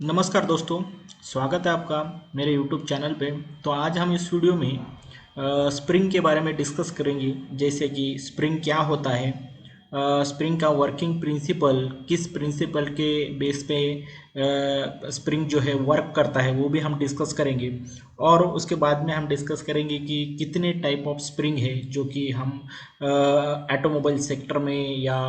नमस्कार दोस्तों। स्वागत है आपका मेरे यूट्यूब चैनल पे। तो आज हम इस वीडियो में स्प्रिंग के बारे में डिस्कस करेंगे, जैसे कि स्प्रिंग क्या होता है, स्प्रिंग का वर्किंग प्रिंसिपल, किस प्रिंसिपल के बेस पे स्प्रिंग जो है वर्क करता है वो भी हम डिस्कस करेंगे। और उसके बाद में हम डिस्कस करेंगे कि कितने टाइप ऑफ स्प्रिंग है जो कि हम ऑटोमोबाइल सेक्टर में या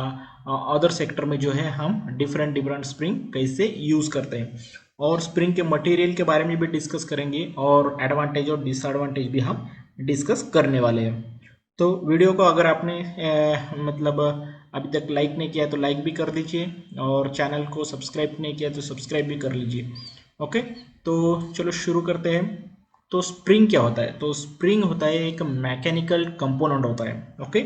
अदर सेक्टर में जो है हम डिफरेंट डिफरेंट स्प्रिंग कैसे यूज़ करते हैं। और स्प्रिंग के मटेरियल के बारे में भी डिस्कस करेंगे और एडवांटेज और डिसएडवांटेज भी हम डिस्कस करने वाले हैं। तो वीडियो को अगर आपने मतलब अभी तक लाइक नहीं किया तो लाइक भी कर दीजिए, और चैनल को सब्सक्राइब नहीं किया तो सब्सक्राइब भी कर लीजिए। ओके, तो चलो शुरू करते हैं। तो स्प्रिंग क्या होता है? तो स्प्रिंग होता है एक मैकेनिकल कंपोनेंट होता है, ओके,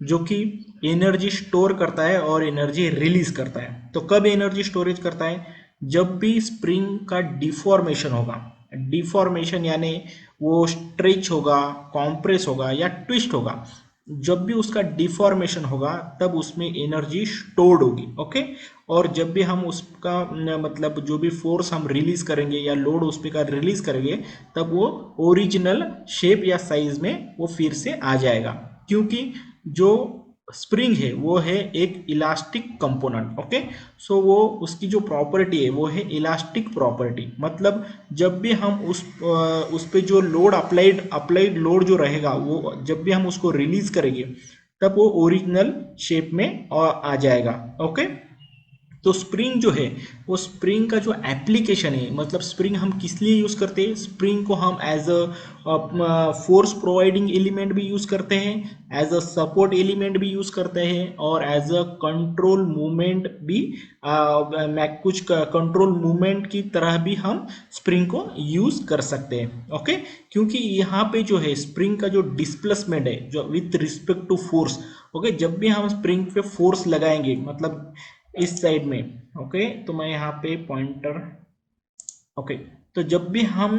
जो कि एनर्जी स्टोर करता है और एनर्जी रिलीज करता है। तो कब एनर्जी स्टोरेज करता है? जब भी स्प्रिंग का डिफॉर्मेशन होगा। डिफॉर्मेशन यानी वो स्ट्रेच होगा, कॉम्प्रेस होगा या ट्विस्ट होगा। जब भी उसका डिफॉर्मेशन होगा तब उसमें एनर्जी स्टोर्ड होगी, ओके। और जब भी हम उसका मतलब जो भी फोर्स हम रिलीज करेंगे या लोड उस पर का रिलीज करेंगे, तब वो ओरिजिनल शेप या साइज में वो फिर से आ जाएगा। क्योंकि जो स्प्रिंग है वो है एक इलास्टिक कंपोनेंट, ओके। सो वो उसकी जो प्रॉपर्टी है वो है इलास्टिक प्रॉपर्टी। मतलब जब भी हम उस पे जो लोड अप्लाइड अप्लाइड लोड जो रहेगा, वो जब भी हम उसको रिलीज करेंगे तब वो ओरिजिनल शेप में आ जाएगा, ओके। तो स्प्रिंग जो है वो स्प्रिंग का जो एप्लीकेशन है, मतलब स्प्रिंग हम किस लिए यूज़ करते हैं? स्प्रिंग को हम as a force providing element भी यूज़ करते हैं, एज अ सपोर्ट एलिमेंट भी यूज़ करते हैं, और एज अ कंट्रोल मूवमेंट भी मैं कुछ कंट्रोल मूवमेंट की तरह भी हम स्प्रिंग को यूज़ कर सकते हैं, ओके। क्योंकि यहाँ पे जो है स्प्रिंग का जो डिस्प्लेसमेंट है जो with respect to force, okay, जब भी हम स्प्रिंग पे फोर्स लगाएंगे, मतलब इस साइड में, ओके, तो मैं यहाँ पे पॉइंटर, ओके, तो जब भी हम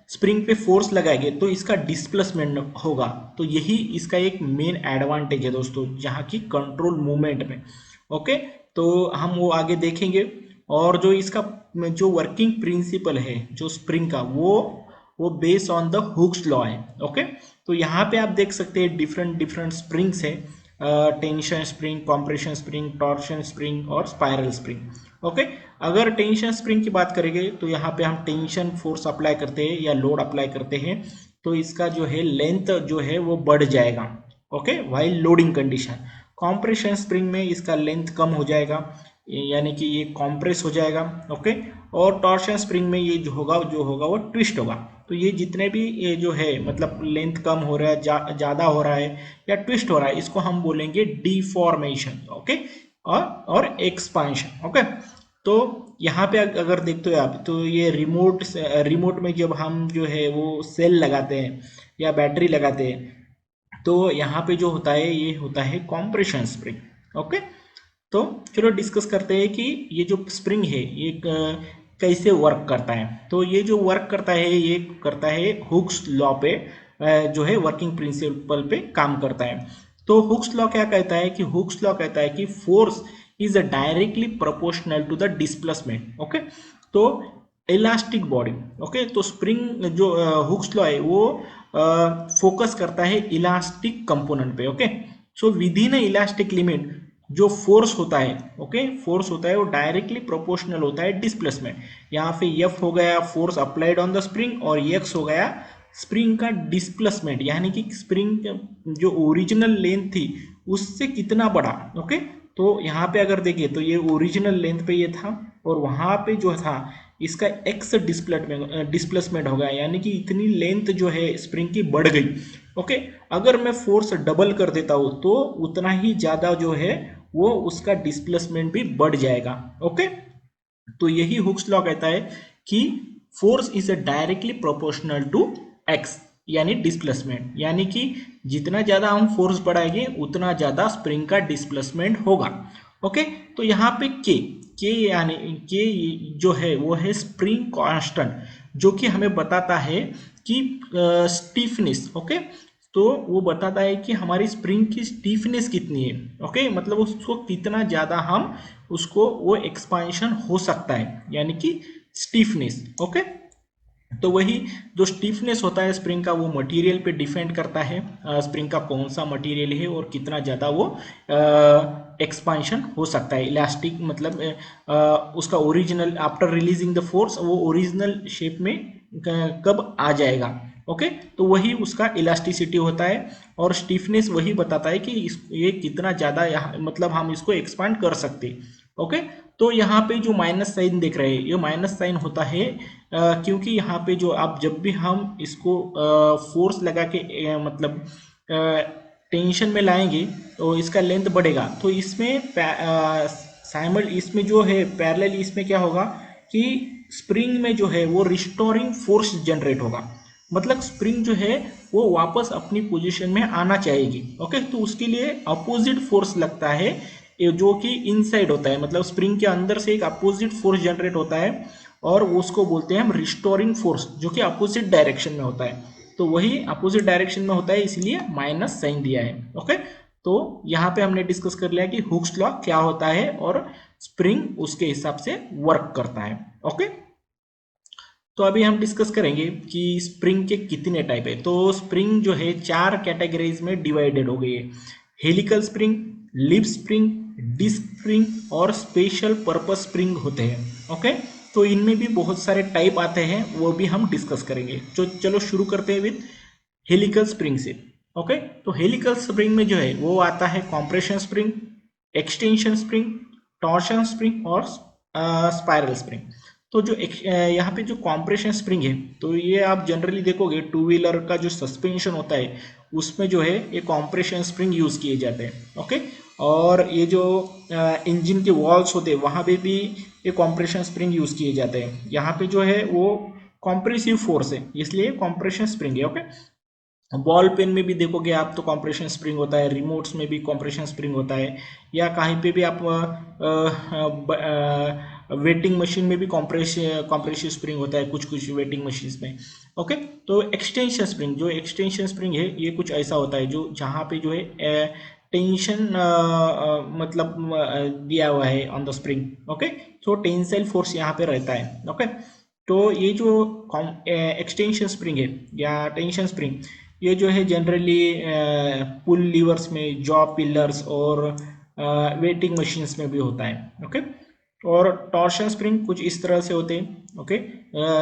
स्प्रिंग पे फोर्स लगाएंगे तो इसका डिस्प्लेसमेंट होगा। तो यही इसका एक मेन एडवांटेज है दोस्तों, जहाँ की कंट्रोल मूवमेंट में, ओके। तो हम वो आगे देखेंगे। और जो इसका जो वर्किंग प्रिंसिपल है जो स्प्रिंग का, वो based on the hooks law है, ओके। तो यहाँ पे आप देख सकते हैं डिफरेंट डिफरेंट स्प्रिंग्स है, tension spring, compression spring, torsion spring और स्पाइरल स्प्रिंग, ओके। अगर टेंशन स्प्रिंग की बात करेंगे तो यहाँ पे हम टेंशन फोर्स अप्लाई करते हैं या लोड अप्लाई करते हैं, तो इसका जो है लेंथ जो है वो बढ़ जाएगा, okay, while loading condition. Compression spring में इसका लेंथ कम हो जाएगा, यानी कि ये कॉम्प्रेस हो जाएगा, ओके। और टॉर्शन स्प्रिंग में ये जो होगा वो ट्विस्ट होगा। तो ये जितने भी ये जो है मतलब लेंथ कम हो रहा है, ज़्यादा हो रहा है या ट्विस्ट हो रहा है, इसको हम बोलेंगे डिफॉर्मेशन, ओके, और एक्सपांशन, ओके। तो यहाँ पे अगर देखते हो आप, तो ये रिमोट में जब हम जो है वो सेल लगाते हैं या बैटरी लगाते हैं, तो यहाँ पे जो होता है ये होता है कॉम्प्रेशन स्प्रिंग, ओके। तो चलो डिस्कस करते हैं कि ये जो स्प्रिंग है ये कैसे वर्क करता है। तो ये जो वर्क करता है ये करता है हुक्स लॉ पे, जो है वर्किंग प्रिंसिपल पे काम करता है। तो हुक्स लॉ क्या कहता है? कि हुक्स लॉ कहता है कि force is directly proportional to the displacement, okay. तो इलास्टिक बॉडी, ओके, तो स्प्रिंग जो हुक्स लॉ है वो फोकस करता है इलास्टिक कंपोनेंट पे, okay. So within elastic limit जो फोर्स होता है, ओके, फोर्स होता है वो डायरेक्टली प्रोपोर्शनल होता है डिस्प्लेसमेंट। यहाँ पे एफ हो गया force applied on the spring, और एक्स हो गया स्प्रिंग का डिस्प्लेसमेंट, यानी कि स्प्रिंग जो ओरिजिनल लेंथ थी उससे कितना बड़ा, ओके। तो यहाँ पे अगर देखिए तो ये ओरिजिनल लेंथ पे ये था, और वहाँ पे जो था इसका एक्स डिस्प्लेसमेंट हो गया, यानी कि इतनी लेंथ जो है स्प्रिंग की बढ़ गई, ओके। अगर मैं फोर्स डबल कर देता हूँ तो उतना ही ज़्यादा जो है वो उसका डिस्प्लेसमेंट भी बढ़ जाएगा, ओके। तो यही हुक्स लॉ कहता है कि force is directly proportional to x, यानी डिस्प्लेसमेंट, यानी कि जितना ज़्यादा हम फोर्स बढ़ाएंगे उतना ज़्यादा स्प्रिंग का डिस्प्लेसमेंट होगा, ओके। तो यहाँ पे के यानी के जो है वो है स्प्रिंग कांस्टेंट, जो कि हमें बताता है कि स्टीफनेस, ओके। तो वो बताता है कि हमारी स्प्रिंग की स्टीफनेस कितनी है, ओके, मतलब उसको कितना ज़्यादा हम उसको वो एक्सपांशन हो सकता है, यानी कि स्टीफनेस। ओके, तो वही जो स्टीफनेस होता है स्प्रिंग का, वो मटेरियल पे डिपेंड करता है, स्प्रिंग का कौन सा मटेरियल है और कितना ज़्यादा वो एक्सपांशन हो सकता है। इलास्टिक मतलब उसका original after releasing the force वो ओरिजिनल शेप में कब आ जाएगा। ओके, तो वही उसका इलास्टिसिटी होता है, और स्टीफनेस वही बताता है कि ये कितना ज़्यादा यहाँ मतलब हम इसको एक्सपांड कर सकते। ओके, तो यहाँ पे जो माइनस साइन देख रहे हैं, ये माइनस साइन होता है क्योंकि यहाँ पे जो आप जब भी हम इसको फोर्स लगा के मतलब टेंशन में लाएंगे तो इसका लेंथ बढ़ेगा, तो इसमें साइमल इसमें जो है पैरेलल इसमें क्या होगा कि स्प्रिंग में जो है वो रिस्टोरिंग फोर्स जनरेट होगा, मतलब स्प्रिंग जो है वो वापस अपनी पोजीशन में आना चाहेगी। ओके, तो उसके लिए अपोजिट फोर्स लगता है, जो कि इनसाइड होता है, मतलब स्प्रिंग के अंदर से एक अपोजिट फोर्स जनरेट होता है, और उसको बोलते हैं हम रिस्टोरिंग फोर्स, जो कि अपोजिट डायरेक्शन में होता है। तो वही अपोजिट डायरेक्शन में होता है, इसलिए माइनस साइन दिया है। ओके, तो यहाँ पे हमने डिस्कस कर लिया कि हुक्स लॉ क्या होता है और स्प्रिंग उसके हिसाब से वर्क करता है। ओके, तो अभी हम डिस्कस करेंगे कि स्प्रिंग के कितने टाइप है। तो स्प्रिंग जो है चार कैटेगरीज में डिवाइडेड हो गई है: helical spring, leaf spring, disc spring और स्पेशल पर्पस स्प्रिंग होते हैं। ओके, तो इनमें भी बहुत सारे टाइप आते हैं, वो भी हम डिस्कस करेंगे। तो चलो शुरू करते हैं विद हेलिकल स्प्रिंग से। ओके, तो हेलिकल स्प्रिंग में जो है वो आता है compression spring, extension spring, torsion spring और स्पाइरल स्प्रिंग। तो जो यहाँ पे जो कॉम्प्रेशन स्प्रिंग है, तो ये आप जनरली देखोगे टू व्हीलर का जो सस्पेंशन होता है उसमें जो है ये कॉम्प्रेशन स्प्रिंग यूज किए जाते हैं। ओके, और ये जो इंजन के वॉल्स होते हैं वहाँ पे भी ये कॉम्प्रेशन स्प्रिंग यूज किए जाते हैं। यहाँ पे जो है वो कॉम्प्रेसिव फोर्स है, इसलिए कॉम्प्रेशन स्प्रिंग है। ओके, बॉल पेन में भी देखोगे आप तो कंप्रेशन स्प्रिंग होता है, रिमोट्स में भी कंप्रेशन स्प्रिंग होता है, या कहीं पे भी आप वेटिंग मशीन में भी कंप्रेसिव स्प्रिंग होता है, कुछ कुछ वेटिंग मशीन्स में। ओके, तो एक्सटेंशन स्प्रिंग, जो एक्सटेंशन स्प्रिंग है ये कुछ ऐसा होता है जो जहाँ पे जो है टेंशन मतलब दिया हुआ है ऑन द स्प्रिंग। ओके, तो टेंसाइल फोर्स यहाँ पे रहता है। ओके, तो ये जो एक्सटेंशन स्प्रिंग है या टेंशन स्प्रिंग, ये जो है जनरली पुल लीवर्स में, जॉ पिलर्स और वेटिंग मशीन्स में भी होता है। ओके, और टॉर्शन स्प्रिंग कुछ इस तरह से होते हैं। ओके,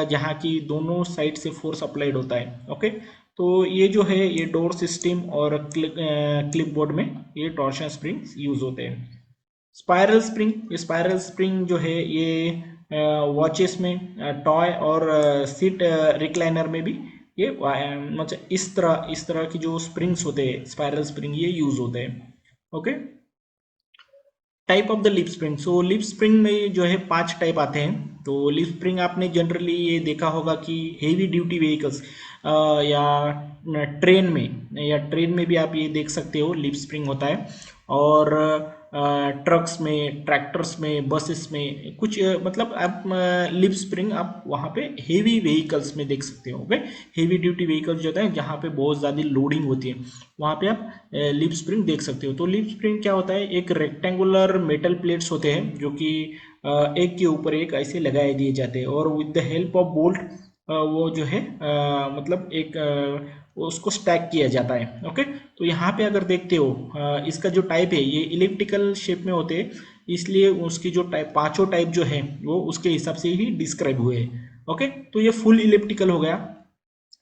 जहाँ की दोनों साइड से फोर्स अप्लाइड होता है। ओके, तो ये जो है ये डोर सिस्टम और क्लिप बोर्ड में ये टॉर्शन स्प्रिंग यूज होते हैं। स्पाइरल स्प्रिंग, ये स्पाइरल स्प्रिंग जो है ये वॉचेस में, टॉय और सीट रिक्लाइनर में भी ये मतलब इस तरह की जो स्प्रिंग्स होते हैं स्पाइरल स्प्रिंग ये यूज होते हैं। Okay, type of the lip spring. So lip spring में जो है 5 टाइप आते हैं। तो लिप स्प्रिंग आपने जनरली ये देखा होगा कि हेवी ड्यूटी व्हीकल्स या ट्रेन में भी आप ये देख सकते हो लिप स्प्रिंग होता है, और ट्रक्स में, ट्रैक्टर्स में, बसेस में कुछ मतलब आप लिप स्प्रिंग आप वहाँ पे हेवी व्हीकल्स में देख सकते हो। ओके, हेवी ड्यूटी व्हीकल्स जो होता है जहाँ पे बहुत ज़्यादा लोडिंग होती है वहाँ पे आप लिप स्प्रिंग देख सकते हो। तो लिप स्प्रिंग क्या होता है, एक रेक्टेंगुलर मेटल प्लेट्स होते हैं जो कि एक के ऊपर एक ऐसे लगाए दिए जाते हैं, और with the help of bolt वो जो है मतलब एक उसको स्टैक किया जाता है। ओके, तो यहाँ पे अगर देखते हो इसका जो टाइप है ये इलिप्टिकल शेप में होते हैं, इसलिए उसकी जो टाइप पांचों टाइप जो है वो उसके हिसाब से ही डिस्क्राइब हुए हैं। ओके, तो ये फुल इलिप्टिकल हो गया।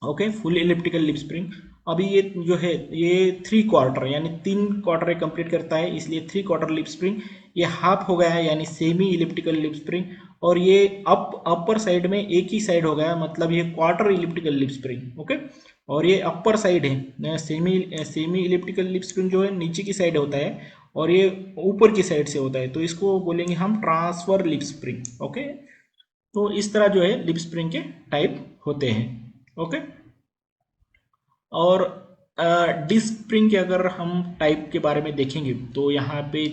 Okay, full elliptical lip spring. अभी ये जो है ये 3 क्वार्टर यानी 3 क्वार्टर कंप्लीट करता है, इसलिए 3 क्वार्टर लिप स्प्रिंग। ये हाफ हो गया है यानी सेमी इलिप्टिकल लिप स्प्रिंग, और ये अपर साइड में एक ही साइड हो गया, मतलब ये quarter elliptical lip spring. Okay, और ये अपर साइड है, semi semi elliptical lip spring जो है नीचे की साइड होता है, और ये ऊपर की साइड से होता है, तो इसको बोलेंगे हम ट्रांसफर लिप स्प्रिंग। ओके, तो इस तरह जो है लिप स्प्रिंग के टाइप होते हैं। ओके, और डिस्क स्प्रिंग के अगर हम टाइप के बारे में देखेंगे तो यहाँ पे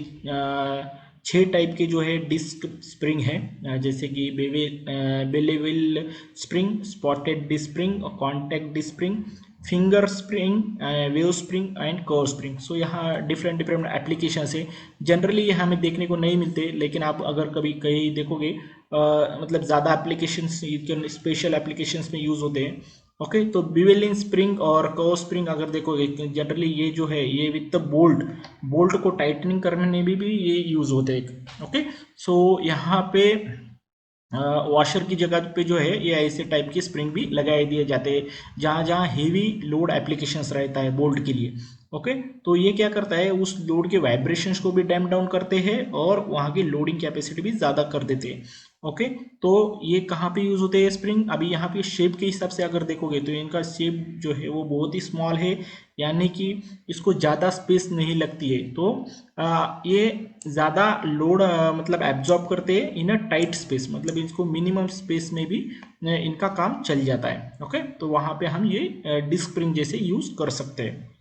6 टाइप के जो है डिस्क स्प्रिंग है, जैसे कि Belleville spring, slotted disc spring और contact disc spring, finger spring, wave spring and curve spring. So यहाँ डिफरेंट डिफरेंट एप्लीकेशन है। जनरली ये हमें देखने को नहीं मिलते, लेकिन आप अगर कभी कहीं देखोगे मतलब ज़्यादा एप्लीकेशंस, स्पेशल एप्लीकेशंस में यूज़ होते हैं। ओके, तो बिवेलिन स्प्रिंग और कर्व स्प्रिंग अगर देखोगे जनरली ये जो है ये विद द बोल्ट, बोल्ट को टाइटनिंग करने में भी ये यूज़ होते हैं। ओके, सो यहाँ पे वॉशर की जगह पे जो है ये ऐसे टाइप के स्प्रिंग भी लगाए दिए जाते हैं जहाँ जहाँ हेवी लोड एप्लीकेशंस रहता है बोल्ट के लिए। ओके, तो ये क्या करता है, उस लोड के वाइब्रेशंस को भी डैम डाउन करते हैं और वहाँ की लोडिंग कैपेसिटी भी ज़्यादा कर देते हैं। ओके, तो ये कहाँ पे यूज़ होते हैं स्प्रिंग, अभी यहाँ पे शेप के हिसाब से अगर देखोगे तो इनका शेप जो है वो बहुत ही स्मॉल है, यानी कि इसको ज़्यादा स्पेस नहीं लगती है। तो ये ज़्यादा लोड मतलब एब्जॉर्ब करते हैं इन अ टाइट स्पेस, मतलब इसको मिनिमम स्पेस में भी इनका काम चल जाता है। ओके, तो वहाँ पे हम ये डिस्क स्प्रिंग जैसे यूज़ कर सकते हैं।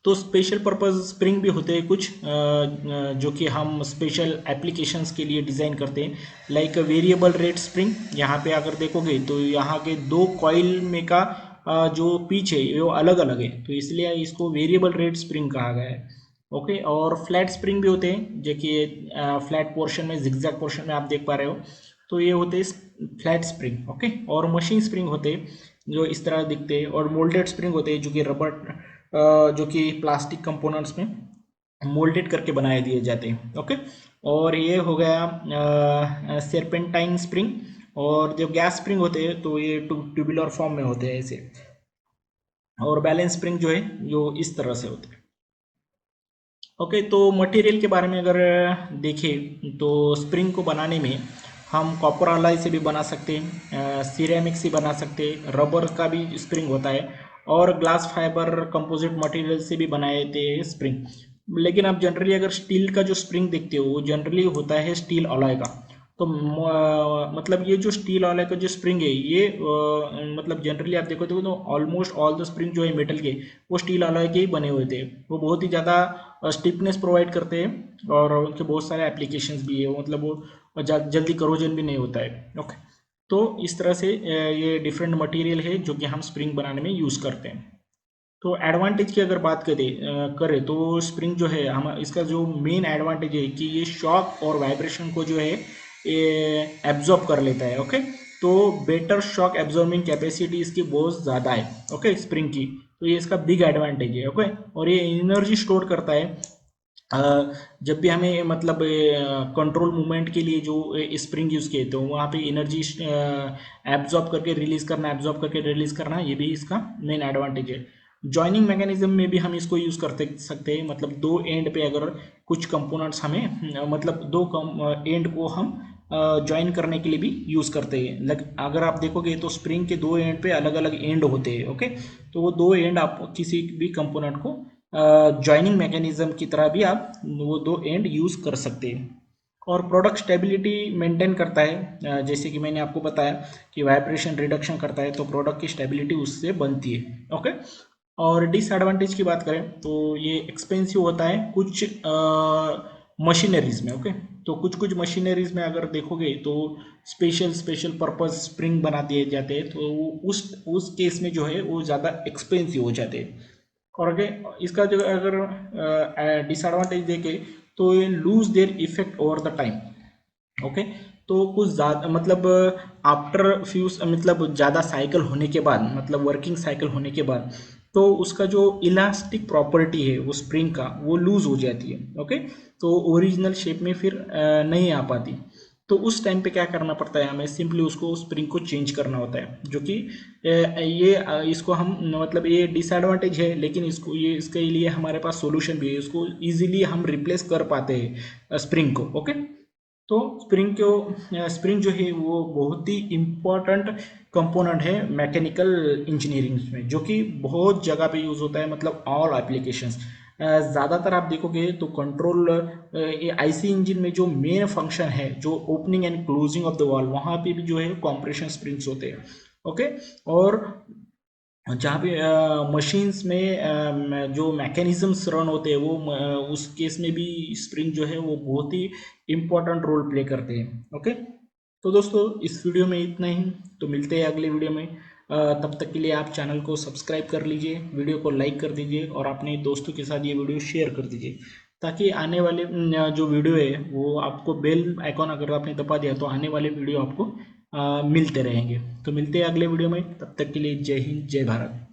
तो स्पेशल पर्पस स्प्रिंग भी होते हैं कुछ जो कि हम स्पेशल एप्लीकेशंस के लिए डिज़ाइन करते हैं, लाइक वेरिएबल रेट स्प्रिंग। यहाँ पे अगर देखोगे तो यहाँ के दो कॉइल में का जो पिच है वो अलग अलग है, तो इसलिए इसको वेरिएबल रेट स्प्रिंग कहा गया है। ओके, और फ्लैट स्प्रिंग भी होते हैं जो कि फ्लैट पोर्शन में, जिगजैग पोर्शन में आप देख पा रहे हो, तो ये होते हैं फ्लैट स्प्रिंग। ओके, और मशीन स्प्रिंग होते हैं जो इस तरह दिखते हैं, और मोल्डेड स्प्रिंग होते हैं जो कि रबर जो कि प्लास्टिक कंपोनेंट्स में मोल्डेड करके बनाए दिए जाते हैं। ओके, और ये हो गया सेरपेंटाइन स्प्रिंग। और जो गैस स्प्रिंग होते हैं तो ये ट्यूबुलर फॉर्म में होते हैं ऐसे, और बैलेंस स्प्रिंग जो है जो इस तरह से होते हैं। ओके, तो मटेरियल के बारे में अगर देखें तो स्प्रिंग को बनाने में हम कॉपर अलाई से भी बना सकते हैं, सिरेमिक से बना सकते हैं, रबर का भी स्प्रिंग होता है, और ग्लास फाइबर कंपोजिट मटेरियल से भी बनाए थे स्प्रिंग। लेकिन आप जनरली अगर स्टील का जो स्प्रिंग देखते हो वो जनरली होता है स्टील अलॉय का। तो मतलब ये जो स्टील अलॉय का जो स्प्रिंग है ये मतलब जनरली आप देखो तो ऑलमोस्ट ऑल द स्प्रिंग जो है मेटल के, वो स्टील अलॉय के ही बने हुए थे। वो बहुत ही ज़्यादा स्टिफनेस प्रोवाइड करते हैं और उनके बहुत सारे एप्लीकेशंस भी है, वो मतलब वो जल्दी करोजन भी नहीं होता है। ओके, तो इस तरह से ये डिफरेंट मटेरियल है जो कि हम स्प्रिंग बनाने में यूज़ करते हैं। तो एडवांटेज की अगर बात करें तो स्प्रिंग जो है हम इसका जो मेन एडवांटेज है कि ये शॉक और वाइब्रेशन को जो है ये एब्जॉर्ब कर लेता है। ओके, तो बेटर शॉक एब्जॉर्बिंग कैपेसिटी इसकी बहुत ज़्यादा है। ओके, स्प्रिंग की, तो ये इसका बिग एडवांटेज है। ओके, और ये एनर्जी स्टोर करता है। जब भी हमें मतलब कंट्रोल मूवमेंट के लिए जो स्प्रिंग यूज़ किए तो वहाँ पे एनर्जी एब्जॉर्ब करके रिलीज करना, एब्जॉर्ब करके रिलीज करना, ये भी इसका मेन एडवांटेज है। जॉइनिंग मैकेनिज्म में भी हम इसको यूज़ करते सकते हैं, मतलब दो एंड पे अगर कुछ कंपोनेंट्स हमें मतलब दो एंड को हम ज्वाइन करने के लिए भी यूज़ करते हैं। अगर आप देखोगे तो स्प्रिंग के दो एंड पे अलग अलग एंड होते हैं। ओके, तो वो दो एंड आप किसी भी कंपोनेंट को ज्वाइनिंग मैकेनिज्म की तरह भी आप वो दो एंड यूज़ कर सकते हैं। और प्रोडक्ट स्टेबिलिटी मेंटेन करता है, जैसे कि मैंने आपको बताया कि वाइब्रेशन रिडक्शन करता है, तो प्रोडक्ट की स्टेबिलिटी उससे बनती है। ओके, और डिसएडवांटेज की बात करें तो ये एक्सपेंसिव होता है कुछ मशीनरीज में। ओके, तो कुछ कुछ मशीनरीज में अगर देखोगे तो स्पेशल स्पेशल पर्पस स्प्रिंग बना दिए जाते हैं, तो उस केस में जो है वो ज़्यादा एक्सपेंसिव हो जाते हैं। और अगर इसका जो अगर डिसएडवांटेज देखे तो ये lose their effect over the time. Okay, तो कुछ ज़्यादा मतलब आफ्टर फ्यूज मतलब ज़्यादा साइकिल होने के बाद, मतलब वर्किंग साइकिल होने के बाद, तो उसका जो इलास्टिक प्रॉपर्टी है वो स्प्रिंग का वो लूज हो जाती है। ओके, तो ओरिजिनल शेप में फिर नहीं आ पाती। तो उस टाइम पे क्या करना पड़ता है, हमें सिंपली उसको स्प्रिंग को चेंज करना होता है, जो कि इसको हम मतलब ये डिसएडवांटेज है, लेकिन इसको ये इसके लिए हमारे पास सॉल्यूशन भी है, इसको इजीली हम रिप्लेस कर पाते हैं स्प्रिंग को। ओके, तो स्प्रिंग जो है वो बहुत ही इम्पोर्टेंट कंपोनेंट है मैकेनिकल इंजीनियरिंग में, जो कि बहुत जगह पे यूज़ होता है, मतलब ऑल एप्लीकेशंस। ज़्यादातर आप देखोगे तो कंट्रोल ये आईसी इंजन में जो मेन फंक्शन है, जो opening and closing of the valve, वहाँ पे भी जो है कॉम्प्रेशन स्प्रिंग्स होते हैं। ओके, और जहाँ पे मशीन्स में जो मैकेनिज्म्स रन होते हैं वो उस केस में भी स्प्रिंग जो है वो बहुत ही इम्पोर्टेंट रोल प्ले करते हैं। ओके, तो दोस्तों इस वीडियो में इतना ही, तो मिलते हैं अगले वीडियो में। तब तक के लिए आप चैनल को सब्सक्राइब कर लीजिए, वीडियो को लाइक कर दीजिए और अपने दोस्तों के साथ ये वीडियो शेयर कर दीजिए, ताकि आने वाले जो वीडियो है वो आपको बेल आइकॉन अगर आपने दबा दिया तो आने वाले वीडियो आपको मिलते रहेंगे। तो मिलते हैं अगले वीडियो में, तब तक के लिए जय हिंद जय भारत।